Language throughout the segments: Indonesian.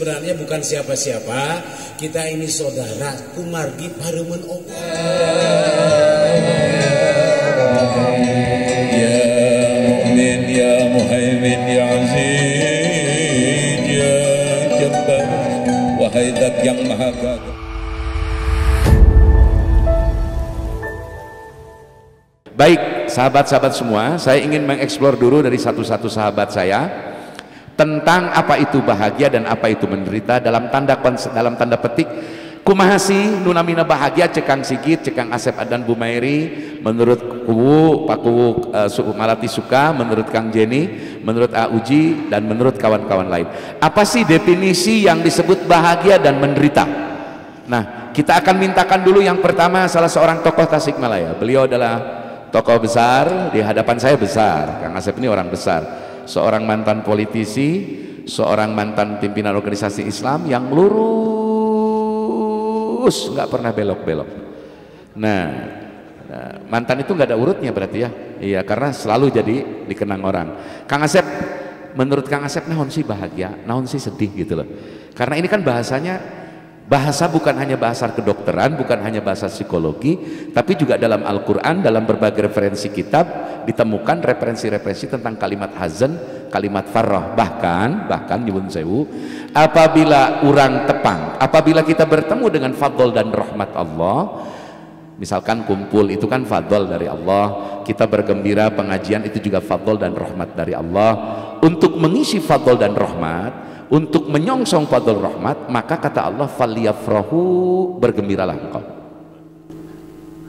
sebenarnya bukan siapa-siapa, kita ini saudara kumargi paremen Allah. Ya Mu'min, ya Muhaimin, ya Aziz, ya Jabbar, wahai Zat yang Maha Gagah. Baik, sahabat-sahabat semua, saya ingin mengeksplor dulu dari satu-satu sahabat saya tentang apa itu bahagia dan apa itu menderita dalam tanda petik kumahasi nunamina bahagia cekang Sigit, cekang Asep Adan Bumairi, menurut Kuwu, Pak Kuwu Suku Malati Suka, menurut Kang Jenny, menurut Auji, dan menurut kawan-kawan lain. Apa sih definisi yang disebut bahagia dan menderita? Nah, kita akan mintakan dulu yang pertama salah seorang tokoh Tasikmalaya. Beliau adalah tokoh besar, di hadapan saya besar. Kang Asep ini orang besar, seorang mantan politisi, seorang mantan pimpinan organisasi Islam yang lurus, nggak pernah belok-belok. Nah, mantan itu nggak ada urutnya berarti ya. Iya, karena selalu jadi dikenang orang. Kang Asep, menurut Kang Asep naon sih bahagia, naon sih sedih gitu loh. Karena ini kan bahasanya, bahasa bukan hanya bahasa kedokteran, bukan hanya bahasa psikologi, tapi juga dalam Al-Quran, dalam berbagai referensi kitab ditemukan referensi-referensi tentang kalimat hazan, kalimat farrah. Bahkan nyuwun sewu, apabila orang tepang, apabila kita bertemu dengan fadl dan rahmat Allah, misalkan kumpul itu kan fadl dari Allah, kita bergembira pengajian itu juga fadl dan rahmat dari Allah. Untuk mengisi fadl dan rahmat, untuk menyongsong fadl rahmat, maka kata Allah faliyafrahu, bergembiralah engkau.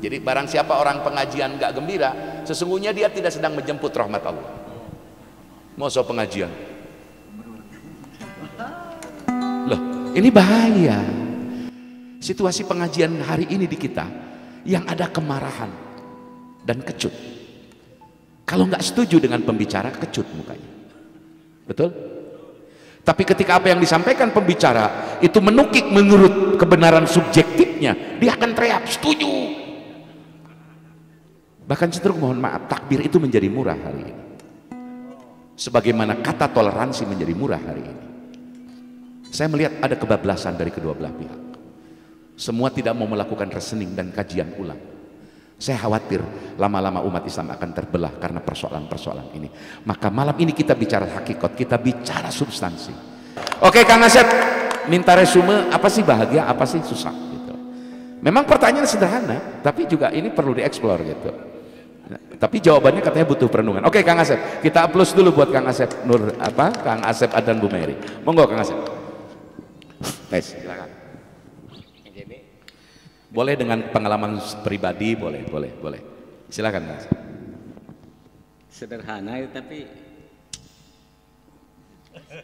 Jadi barang siapa orang pengajian gak gembira, sesungguhnya dia tidak sedang menjemput rahmat Allah. Masa pengajian loh, ini bahaya. Situasi pengajian hari ini di kita yang ada kemarahan dan kecut. Kalau nggak setuju dengan pembicara, kecut mukanya, betul? Tapi ketika apa yang disampaikan pembicara itu menukik menurut kebenaran subjektifnya, dia akan teriak setuju. Bahkan cenderung, mohon maaf, takbir itu menjadi murah hari ini, sebagaimana kata toleransi menjadi murah hari ini. Saya melihat ada kebablasan dari kedua belah pihak. Semua tidak mau melakukan reasoning dan kajian ulang. Saya khawatir lama-lama umat Islam akan terbelah karena persoalan-persoalan ini. Maka malam ini kita bicara hakikat, kita bicara substansi. Oke, Kang Asep, minta resume, apa sih bahagia, apa sih susah gitu. Memang pertanyaan sederhana, tapi juga ini perlu dieksplor gitu. Tapi jawabannya katanya butuh perenungan. Oke, Kang Asep, kita applause dulu buat Kang Asep Kang Asep Adan Bumairi. Monggo Kang Asep. Nice, silakan. Boleh dengan pengalaman pribadi, boleh. Silakan Mas. Sederhana tapi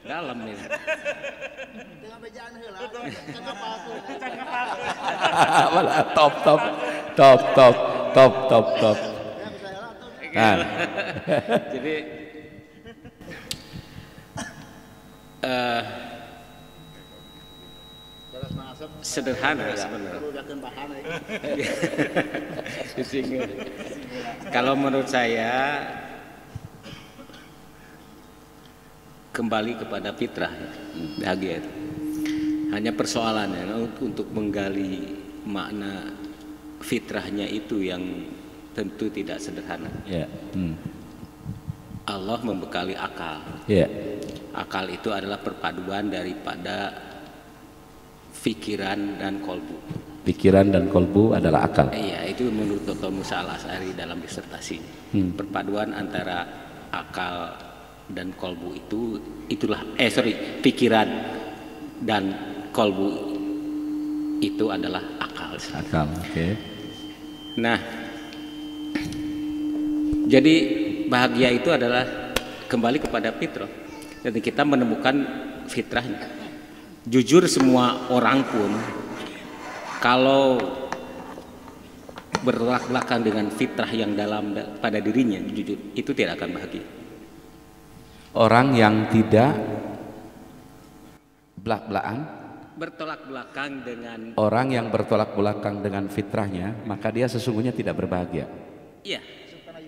dalam nih. Top. Nah. Jadi sederhana sebenarnya. Kalau menurut saya kembali kepada fitrah, bahagia itu. Hanya persoalannya untuk menggali makna fitrahnya itu yang tentu tidak sederhana. Allah membekali akal. Akal itu adalah perpaduan daripada pikiran dan kolbu. Pikiran dan kolbu adalah akal. Iya, itu menurut Dr. Musa Al-Asy'ari dalam disertasi. Perpaduan antara akal dan kolbu itulah pikiran dan kolbu itu adalah akal. Akal, oke. Nah, jadi bahagia itu adalah kembali kepada fitrah. Jadi kita menemukan fitrahnya. Jujur semua orang pun kalau bertolak belakang dengan fitrah yang dalam pada dirinya, jujur itu tidak akan bahagia. Orang yang tidak belak-belakan, bertolak belakang dengan orang yang bertolak belakang dengan fitrahnya, maka dia sesungguhnya tidak berbahagia. Iya.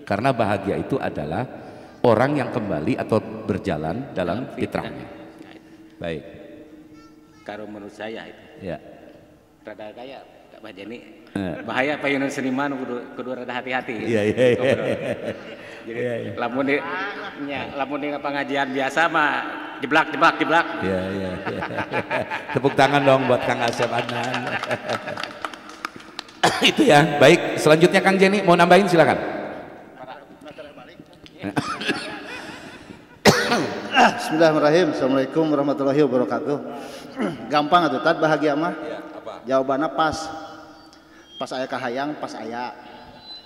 Karena bahagia itu adalah orang yang kembali atau berjalan dalam fitrahnya. Baik. Kalau menurut saya itu. Ya. Rada kayak Pak Jani. Bahaya Pak Yunus seniman kudu rada hati-hati. Iya. Jadi lamun di pengajian biasa mah jeblak. Iya. Tepuk tangan dong buat Kang Asep Adnan. Itu ya. Baik, selanjutnya Kang Jenny mau nambahin silakan. Bismillahirrahmanirrahim. Assalamualaikum warahmatullahi wabarakatuh. Gampang atuh tad bahagia mah. Jawabannya pas aya kahayang, pas aya.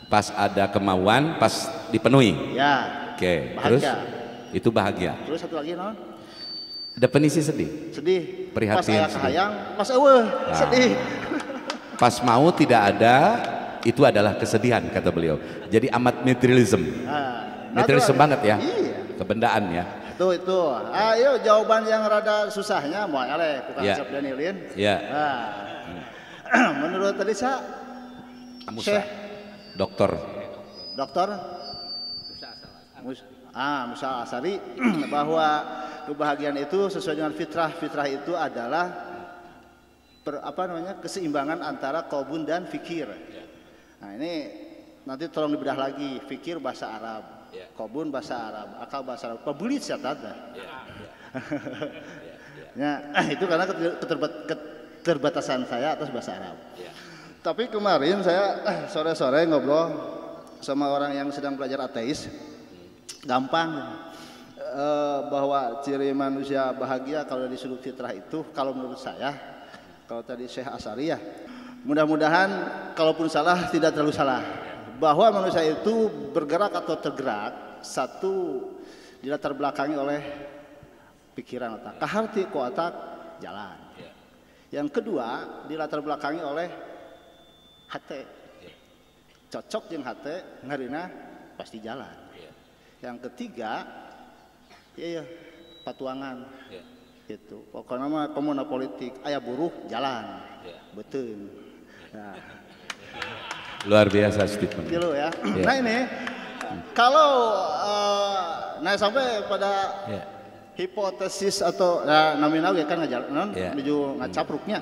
Pas ada kemauan, pas dipenuhi. Ya. Oke. Bahagia. Terus itu bahagia. Terus satu lagi non? Definisi sedih. Sedih. Prihatin. Pas aya kahayang, pas eueuh, sedih. Pas mau tidak ada, itu adalah kesedihan kata beliau. Jadi amat materialism. Materialism banget ya. Iya. Kebendaan ya. Itu. Ayo jawaban yang rada susahnya mau eleh ku Kang Asep Danielin. Iya. Menurut tadi saya Musa. Dokter Musa Asari bahwa kebahagiaan itu sesuai dengan fitrah itu adalah keseimbangan antara qalbun dan fikir. Nah ini nanti tolong dibedah lagi, fikir bahasa Arab, qalbun bahasa Arab, akal bahasa Arab, pabulit syatata. Ya, itu karena keterbatasan saya atas bahasa Arab. Tapi kemarin saya sore-sore ngobrol sama orang yang sedang belajar ateis, gampang bahwa ciri manusia bahagia kalau dari sudut fitrah itu, kalau menurut saya, kalau tadi Syekh Asari ya, mudah-mudahan kalaupun salah tidak terlalu salah, bahwa manusia itu bergerak atau tergerak satu dilatar belakangi oleh pikiran otak, kaharti ku otak jalan. Yang kedua dilatar belakangi oleh hate, cocok jeung hate ngarina pasti jalan. Yang ketiga patuangan gitu. Pokoknya mah komuna politik aya buruh jalan betul. Nah, luar biasa statement gitu ya. Nah ini kalau sampai pada hipotesis atau nominal ya kan ngajalan menuju ngacapruknya.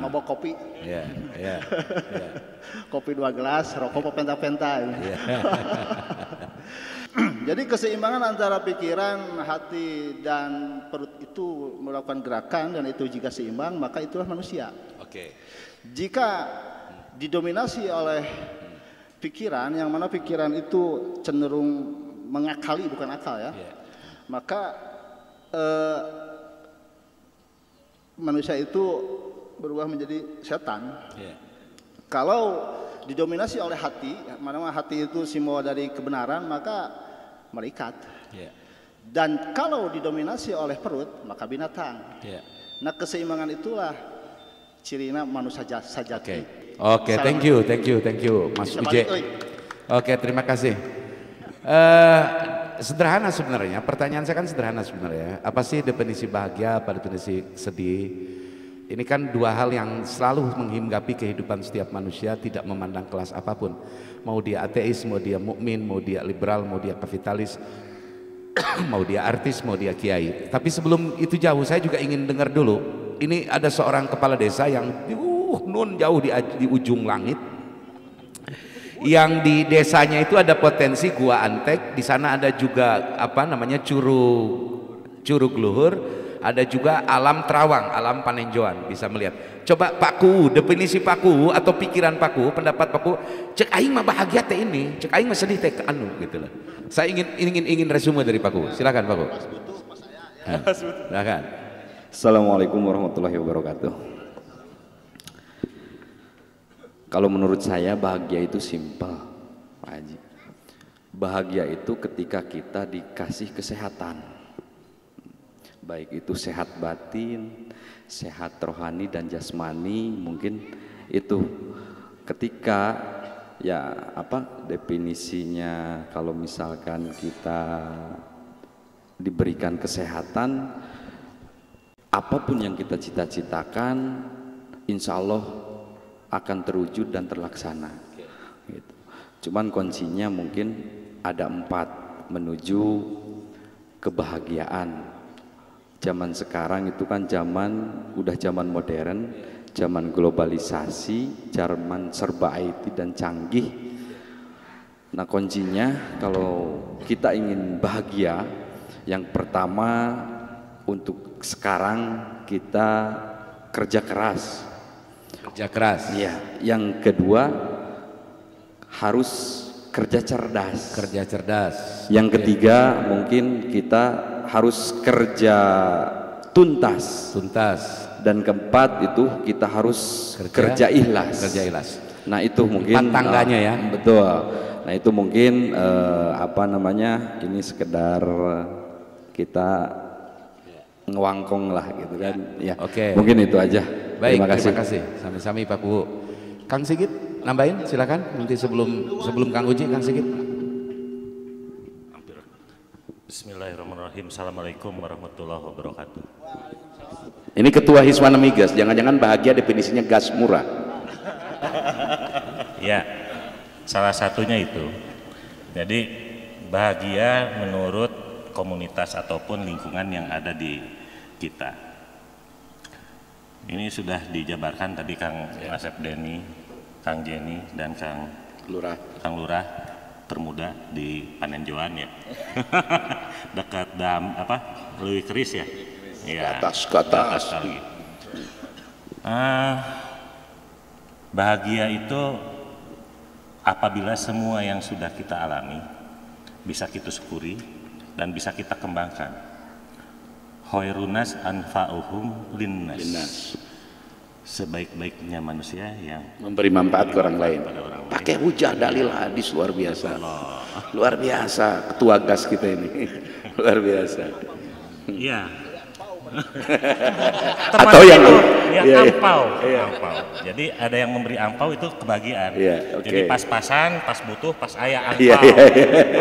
Mabok kopi. Kopi 2 gelas, rokok penta-penta. Jadi keseimbangan antara pikiran, hati dan perut itu melakukan gerakan dan itu jika seimbang maka itulah manusia. Jika didominasi oleh pikiran yang mana pikiran itu cenderung mengakali bukan akal ya. Maka manusia itu berubah menjadi setan. Kalau didominasi oleh hati, mana hati itu simbol dari kebenaran, maka malaikat. Dan kalau didominasi oleh perut, maka binatang. Nah keseimbangan itulah cirina manusia sajati. Oke, thank you Mas Uje. Oke, terima kasih. Sederhana sebenarnya, pertanyaan saya kan sederhana sebenarnya. Apa sih definisi bahagia, apa definisi sedih? Ini kan dua hal yang selalu menghinggapi kehidupan setiap manusia, tidak memandang kelas apapun. Mau dia ateis, mau dia mukmin, mau dia liberal, mau dia kapitalis, mau dia artis, mau dia kiai. Tapi sebelum itu jauh, saya juga ingin dengar dulu. Ini ada seorang kepala desa yang jauh di ujung langit. Yang di desanya itu ada potensi gua antek, di sana ada juga curug luhur, ada juga alam terawang, alam panenjoan, bisa melihat. Coba Paku, definisi Paku atau pikiran Paku, pendapat Paku, cek aing mah bahagia teh ini, cek aing mah sedih teh anu gitu loh. Saya ingin resume dari Paku. Silakan Paku. Silakan. Assalamualaikum warahmatullahi wabarakatuh. Kalau menurut saya bahagia itu simpel, Pak Haji. Bahagia itu ketika kita dikasih kesehatan, baik itu sehat batin, sehat rohani dan jasmani. Mungkin itu ketika definisinya, kalau misalkan kita diberikan kesehatan, apapun yang kita cita-citakan insya Allah akan terwujud dan terlaksana gitu. Cuman kuncinya mungkin ada 4 menuju kebahagiaan. Zaman sekarang itu kan udah zaman modern, zaman globalisasi, zaman serba IT dan canggih. Nah, kuncinya kalau kita ingin bahagia, yang pertama untuk sekarang kita kerja keras. Kerja keras. Ya, yang kedua harus kerja cerdas. Kerja cerdas. Yang ketiga mungkin kita harus kerja tuntas. Tuntas. Dan keempat itu kita harus kerja ikhlas. Kerja ikhlas. Nah, itu mungkin empat tangganya ya. Betul. Nah, itu mungkin ini sekedar kita ngewangkong lah gitu kan. Ya. Oke. Mungkin itu aja. Baik, terima kasih. Sami-sami Pak Bu. Kang Sigit nambahin silakan nanti sebelum Kang Uji, Kang Sigit. Bismillahirrahmanirrahim. Assalamualaikum warahmatullahi wabarakatuh. Ini Ketua Hiswana Migas, jangan-jangan bahagia definisinya gas murah. Ya, salah satunya itu. Jadi bahagia menurut komunitas ataupun lingkungan yang ada di kita. Ini sudah dijabarkan tadi Kang Asep Denny, Kang Jenny dan Kang Lurah termuda di Panenjoan ya. Dekat Leuwi Keris ya. Ya. Ke atas kali. Bahagia itu apabila semua yang sudah kita alami bisa kita syukuri dan bisa kita kembangkan. Khairunas anfa'uhum linnas. Sebaik-baiknya manusia yang memberi manfaat ke orang lain. Pakai hujah dalil hadis luar biasa. Luar biasa ketua gas kita ini. Luar biasa. Iya. Atau yang ampau. Jadi ada yang memberi ampau itu kebahagiaan. Jadi pas-pasan, pas butuh, pas ayah ampau.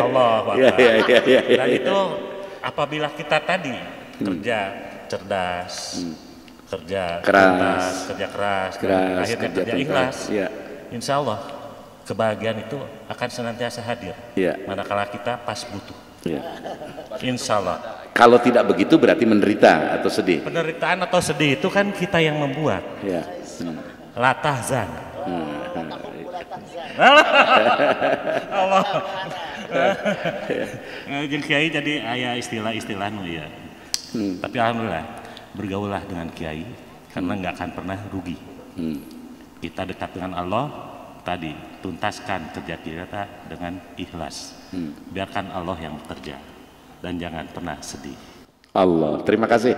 Allah Akbar. Dan itu apabila kita tadi kerja cerdas, kerja keras, akhirnya kerja ikhlas, insya Allah kebahagiaan itu akan senantiasa hadir. Manakala kita pas butuh, insya Allah. Kalau tidak begitu berarti menderita atau sedih. Penderitaan atau sedih itu kan kita yang membuat. La tahzan. Allah. Jeung kiai jadi aya istilah-istilah nu ya. Tapi alhamdulillah bergaullah dengan kiai karena nggak akan pernah rugi. Kita dekat dengan Allah tadi, tuntaskan kerja kita dengan ikhlas. Biarkan Allah yang bekerja dan jangan pernah sedih. Allah, terima kasih.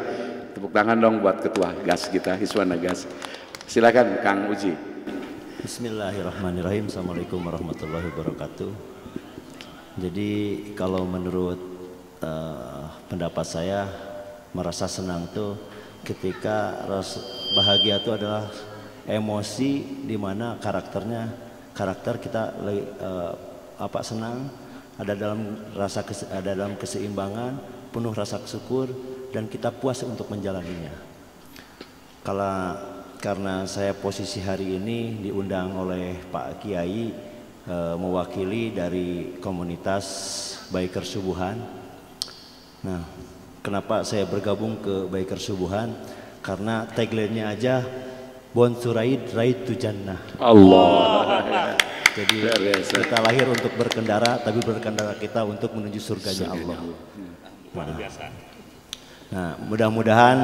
Tepuk tangan dong buat ketua gas kita, Hiswana Gas. Silakan Kang Uji. Bismillahirrahmanirrahim. Assalamualaikum warahmatullahi wabarakatuh. Jadi kalau menurut pendapat saya, merasa senang tuh ketika bahagia itu adalah emosi di mana karakter kita senang, ada dalam keseimbangan, penuh rasa syukur dan kita puas untuk menjalaninya. Karena saya posisi hari ini diundang oleh Pak Kiai mewakili dari komunitas Biker Subuhan. Nah, kenapa saya bergabung ke Biker Subuhan? Karena tagline-nya aja Born to Ride to Jannah. Allah. Jadi kita lahir untuk berkendara, tapi berkendara kita untuk menuju surganya Allah. Nah, mudah-mudahan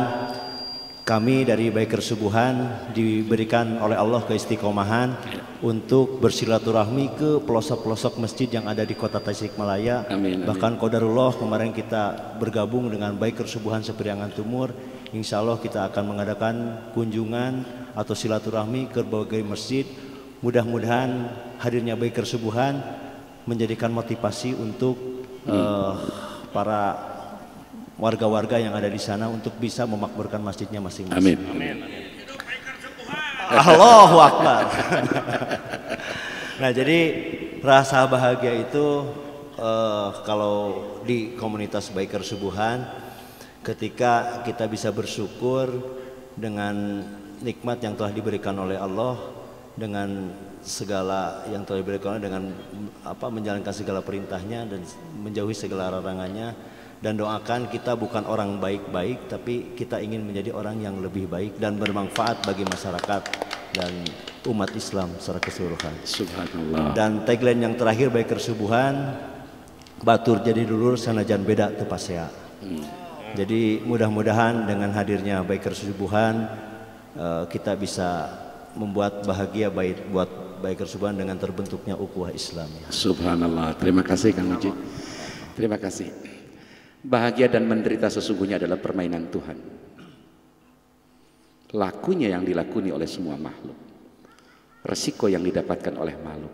kami dari Biker Subuhan diberikan oleh Allah keistiqomahan untuk bersilaturahmi ke pelosok-pelosok masjid yang ada di kota Tasikmalaya. Bahkan qadarullah kemarin kita bergabung dengan Biker Subuhan Seperiangan Timur. Insya Allah kita akan mengadakan kunjungan atau silaturahmi ke berbagai masjid. Mudah-mudahan hadirnya Biker Subuhan menjadikan motivasi untuk para warga-warga yang ada di sana untuk bisa memakmurkan masjidnya masing-masing. Amin. Allahu Akbar. Nah, jadi rasa bahagia itu kalau di komunitas Biker Subuhan, ketika kita bisa bersyukur dengan nikmat yang telah diberikan oleh Allah, dengan segala yang telah diberikan oleh dengan menjalankan segala perintahnya dan menjauhi segala larangannya, dan doakan kita bukan orang baik-baik, tapi kita ingin menjadi orang yang lebih baik dan bermanfaat bagi masyarakat dan umat Islam secara keseluruhan. Subhanallah. Dan tagline yang terakhir Biker Subuhan, batur jadi dulur sanajan beda teu pasea. Jadi mudah-mudahan dengan hadirnya Biker Subuhan kita bisa membuat bahagia buat Biker Subuhan dengan terbentuknya ukhuwah Islam. Subhanallah. Terima kasih Kang Uji. Terima kasih. Bahagia dan menderita sesungguhnya adalah permainan Tuhan. Lakunya yang dilakoni oleh semua makhluk. Resiko yang didapatkan oleh makhluk.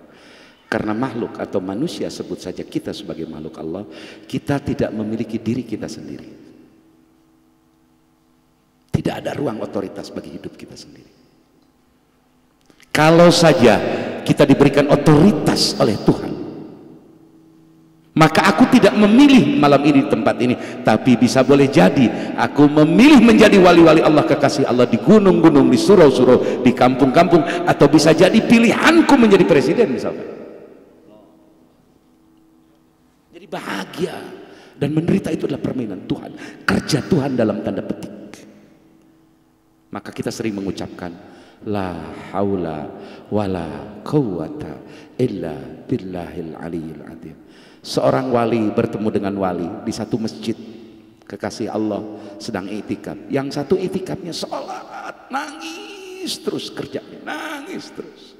Karena makhluk atau manusia, sebut saja kita sebagai makhluk Allah, kita tidak memiliki diri kita sendiri. Tidak ada ruang otoritas bagi hidup kita sendiri. Kalau saja kita diberikan otoritas oleh Tuhan, maka aku tidak memilih malam ini tempat ini, tapi bisa boleh jadi aku memilih menjadi wali-wali Allah, kekasih Allah di gunung-gunung, di surau-surau, di kampung-kampung, atau bisa jadi pilihanku menjadi presiden misalkan. Jadi bahagia dan menderita itu adalah permainan Tuhan, kerja Tuhan dalam tanda petik. Maka kita sering mengucapkan la haula wala quwata illa billahil aliyil azim. Seorang wali bertemu dengan wali di satu masjid, kekasih Allah sedang itikaf. Yang satu itikafnya sholat, nangis terus kerjanya, nangis terus.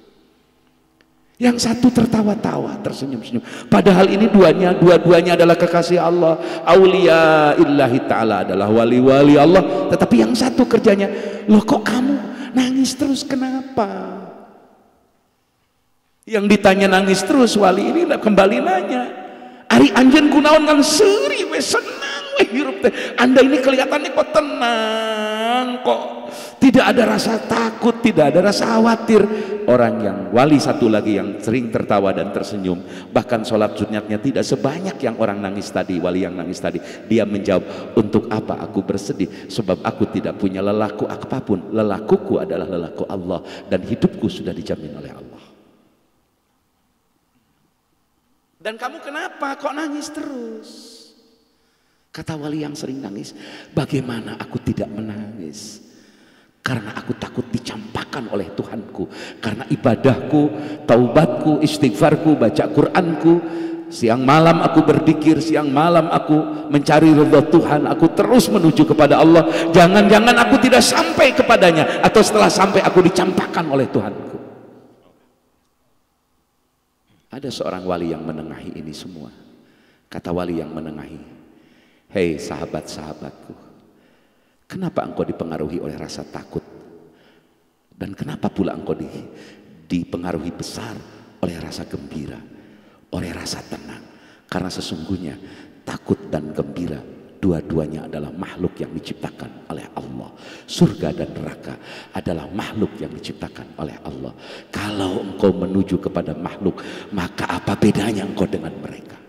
Yang satu tertawa-tawa, tersenyum-senyum. Padahal ini dua-duanya adalah kekasih Allah, aulia illahi ta'ala, adalah wali-wali Allah. Tetapi yang satu kerjanya, loh kok kamu nangis terus, kenapa? Yang ditanya nangis terus, wali ini kembali nanya, ari anjeun kunaon kang seuri we senang we hirup teh. Anda ini kelihatannya kok tenang, kok tidak ada rasa takut, tidak ada rasa khawatir. Orang yang wali satu lagi yang sering tertawa dan tersenyum, bahkan sholat sunatnya tidak sebanyak yang orang nangis tadi, wali yang nangis tadi. Dia menjawab, untuk apa aku bersedih? Sebab aku tidak punya lelaku apapun. Lelakuku adalah lelaku Allah, dan hidupku sudah dijamin oleh Allah. Dan kamu kenapa kok nangis terus? Kata wali yang sering nangis, bagaimana aku tidak menangis? Karena aku takut dicampakkan oleh Tuhanku. Karena ibadahku, taubatku, istighfarku, baca Quranku, siang malam aku berzikir, siang malam aku mencari ridha Tuhan, aku terus menuju kepada Allah. Jangan-jangan aku tidak sampai kepadanya, atau setelah sampai aku dicampakkan oleh Tuhanku. Ada seorang wali yang menengahi ini semua. Kata wali yang menengahi, hei sahabat-sahabatku, kenapa engkau dipengaruhi oleh rasa takut? Dan kenapa pula engkau dipengaruhi besar oleh rasa gembira, oleh rasa tenang? Karena sesungguhnya takut dan gembira dua-duanya adalah makhluk yang diciptakan oleh Allah. Surga dan neraka adalah makhluk yang diciptakan oleh Allah. Kalau engkau menuju kepada makhluk, maka apa bedanya engkau dengan mereka?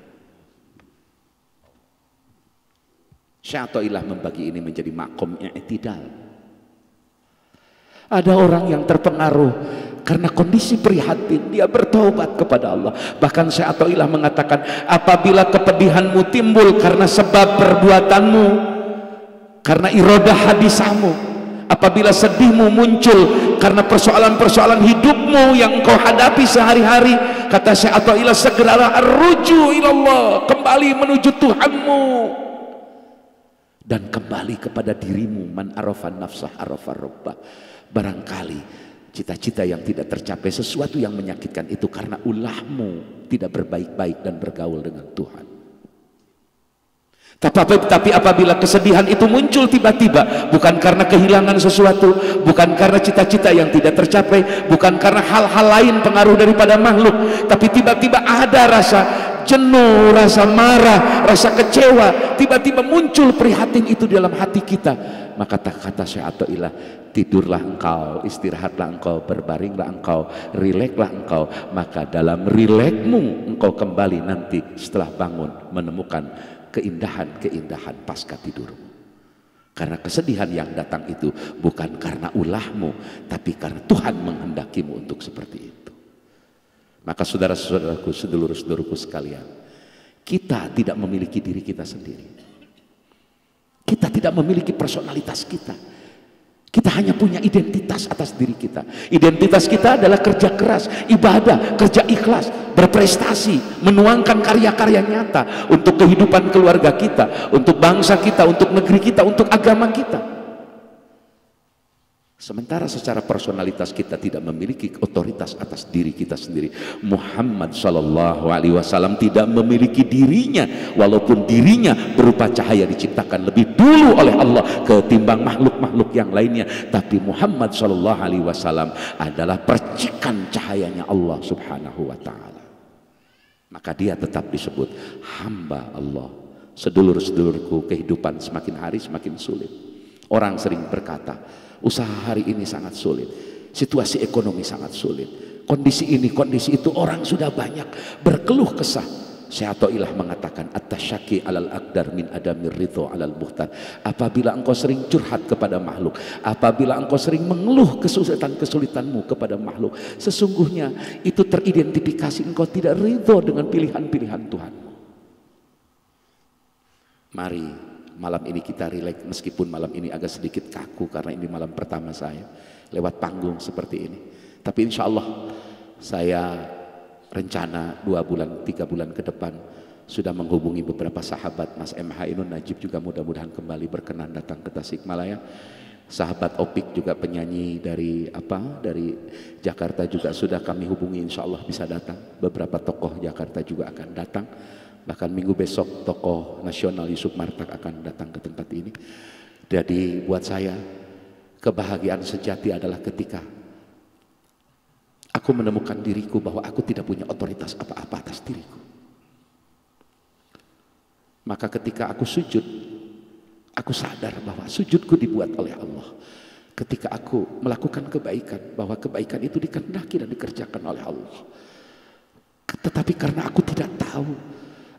Syai'atullah membagi ini menjadi makom i'tidal. Ada orang yang terpengaruh karena kondisi prihatin, dia bertobat kepada Allah. Bahkan Syai'atullah mengatakan, apabila kepedihanmu timbul karena sebab perbuatanmu, karena iradah hadisamu, apabila sedihmu muncul karena persoalan-persoalan hidupmu yang kau hadapi sehari-hari, kata Syai'atullah, segeralah arruju ilallah, kembali menuju Tuhanmu. Dan kembali kepada dirimu. Man arafan nafsah arafar rabbah. Barangkali cita-cita yang tidak tercapai, sesuatu yang menyakitkan itu karena ulahmu tidak berbaik-baik dan bergaul dengan Tuhan. Tapi apabila kesedihan itu muncul tiba-tiba, bukan karena kehilangan sesuatu, bukan karena cita-cita yang tidak tercapai, bukan karena hal-hal lain pengaruh daripada makhluk, tapi tiba-tiba ada rasa jenuh, rasa marah, rasa kecewa, tiba-tiba muncul prihatin itu dalam hati kita, maka kata Syai'atullah, tidurlah engkau, istirahatlah engkau, berbaringlah engkau, rileklah engkau, maka dalam rilekmu engkau kembali nanti setelah bangun menemukan keindahan-keindahan pasca tidurmu. Karena kesedihan yang datang itu bukan karena ulahmu, tapi karena Tuhan menghendakimu untuk seperti itu. Maka saudara-saudaraku, sedulur-sedulurku sekalian, kita tidak memiliki diri kita sendiri. tidak memiliki personalitas kita. Kita hanya punya identitas atas diri kita. Identitas kita adalah kerja keras, ibadah, kerja ikhlas, berprestasi, menuangkan karya-karya nyata untuk kehidupan keluarga kita, untuk bangsa kita, untuk negeri kita, untuk agama kita. Sementara secara personalitas kita tidak memiliki otoritas atas diri kita sendiri. Muhammad Shallallahu Alaihi Wasallam tidak memiliki dirinya, walaupun dirinya berupa cahaya diciptakan lebih dulu oleh Allah ketimbang makhluk-makhluk yang lainnya. Tapi Muhammad Shallallahu Alaihi Wasallam adalah percikan cahayanya Allah Subhanahu Wa Taala. Maka dia tetap disebut hamba Allah. Sedulur-sedulurku, kehidupan semakin hari semakin sulit. Orang sering berkata, usaha hari ini sangat sulit, situasi ekonomi sangat sulit, kondisi ini, kondisi itu, orang sudah banyak berkeluh kesah. Syekh Athaillah mengatakan, at-tasyaki alal aqdar min adamir ridho alal muhtar. Apabila engkau sering curhat kepada makhluk, apabila engkau sering mengeluh kesulitan-kesulitanmu kepada makhluk, sesungguhnya itu teridentifikasi engkau tidak ridho dengan pilihan-pilihan Tuhanmu. Mari malam ini kita rileks, meskipun malam ini agak sedikit kaku karena ini malam pertama saya lewat panggung seperti ini. Tapi insya Allah saya rencana 2 bulan 3 bulan ke depan sudah menghubungi beberapa sahabat. Mas MH Ainun Najib juga mudah-mudahan kembali berkenan datang ke Tasikmalaya. Sahabat Opik juga penyanyi dari Jakarta juga sudah kami hubungi, insya Allah bisa datang. Beberapa tokoh Jakarta juga akan datang. Bahkan minggu besok tokoh nasional Yusuf Martak akan datang ke tempat ini. Jadi buat saya kebahagiaan sejati adalah ketika aku menemukan diriku bahwa aku tidak punya otoritas apa-apa atas diriku. Maka ketika aku sujud, aku sadar bahwa sujudku dibuat oleh Allah. Ketika aku melakukan kebaikan, bahwa kebaikan itu dikehendaki dan dikerjakan oleh Allah. Tetapi karena aku tidak tahu,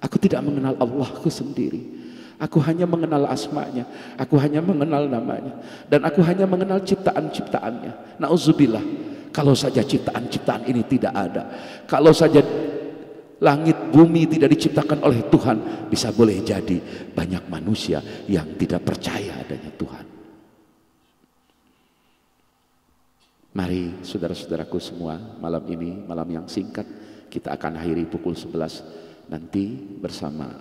aku tidak mengenal Allahku sendiri. Aku hanya mengenal asmanya, aku hanya mengenal namanya, dan aku hanya mengenal ciptaan-ciptaannya. Nauzubillah, kalau saja ciptaan-ciptaan ini tidak ada, kalau saja langit bumi tidak diciptakan oleh Tuhan, bisa boleh jadi banyak manusia yang tidak percaya adanya Tuhan. Mari saudara-saudaraku semua, malam ini malam yang singkat, kita akan akhiri pukul 11 nanti bersama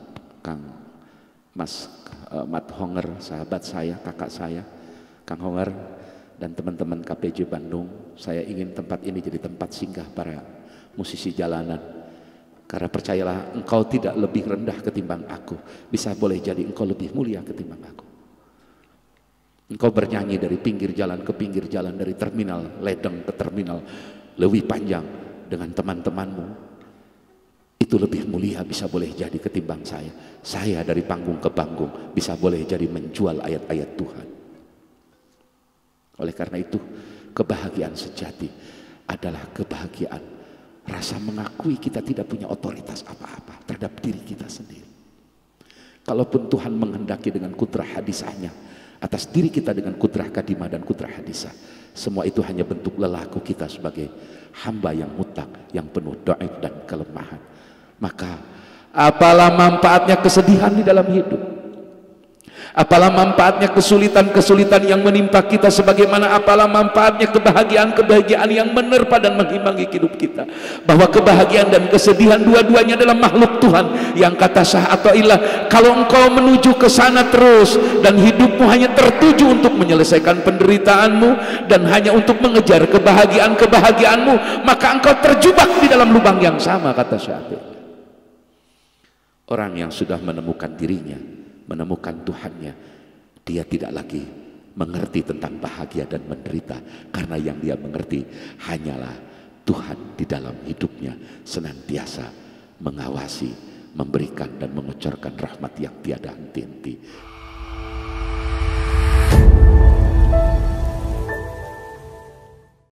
Kang Mas Mat Honger, sahabat saya, kakak saya, Kang Honger dan teman-teman KPJ Bandung. Saya ingin tempat ini jadi tempat singgah para musisi jalanan. Karena percayalah, engkau tidak lebih rendah ketimbang aku. Bisa boleh jadi engkau lebih mulia ketimbang aku. Engkau bernyanyi dari pinggir jalan ke pinggir jalan, dari terminal Ledeng ke terminal Leuwi Panjang dengan teman-temanmu. Itu lebih mulia bisa boleh jadi ketimbang saya. Saya dari panggung ke panggung bisa boleh jadi menjual ayat-ayat Tuhan. Oleh karena itu, kebahagiaan sejati adalah kebahagiaan rasa mengakui kita tidak punya otoritas apa-apa terhadap diri kita sendiri. Kalaupun Tuhan menghendaki dengan kudrah hadisahnya atas diri kita dengan kudrah kadimah dan kudrah hadisah, semua itu hanya bentuk lelaku kita sebagai hamba yang mutlak, yang penuh dhaif dan kelemahan. Maka apalah manfaatnya kesedihan di dalam hidup? Apalah manfaatnya kesulitan-kesulitan yang menimpa kita, sebagaimana apalah manfaatnya kebahagiaan-kebahagiaan yang menerpa dan mengimbangi hidup kita. Bahwa kebahagiaan dan kesedihan dua-duanya adalah makhluk Tuhan. Yang kata Syekh Athaillah, kalau engkau menuju ke sana terus dan hidupmu hanya tertuju untuk menyelesaikan penderitaanmu dan hanya untuk mengejar kebahagiaan-kebahagiaanmu, maka engkau terjebak di dalam lubang yang sama, kata Syekh Athaillah. Orang yang sudah menemukan dirinya, menemukan Tuhannya, dia tidak lagi mengerti tentang bahagia dan menderita, karena yang dia mengerti hanyalah Tuhan di dalam hidupnya senantiasa mengawasi, memberikan dan mengecorkan rahmat yang tiada henti-henti.